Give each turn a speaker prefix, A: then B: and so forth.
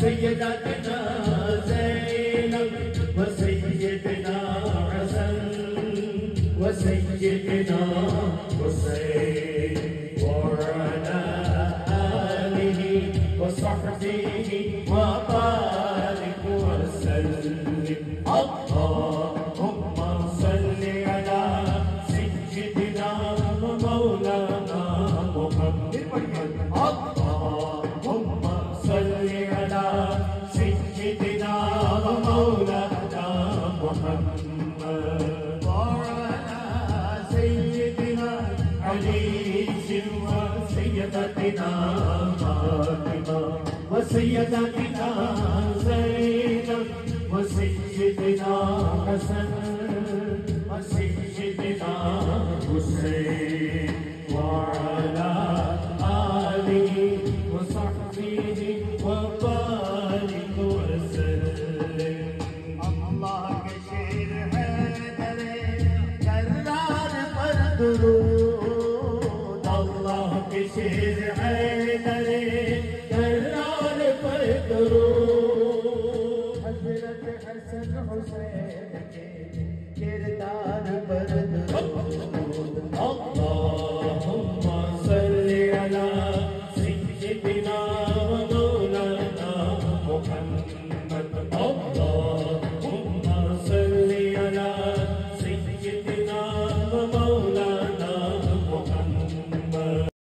A: سيدتنا زينب وسيدنا حسن وسيدنا حسين وعلى آله وصحبه وبارك وسلم اللهم صل على سيدنا ومولانا محمد اللهم صل على سيدنا ومولانا محمد وعلى سيدنا علي وسيدتنا فاطمة وسيدتنا زينب وسيدنا حسن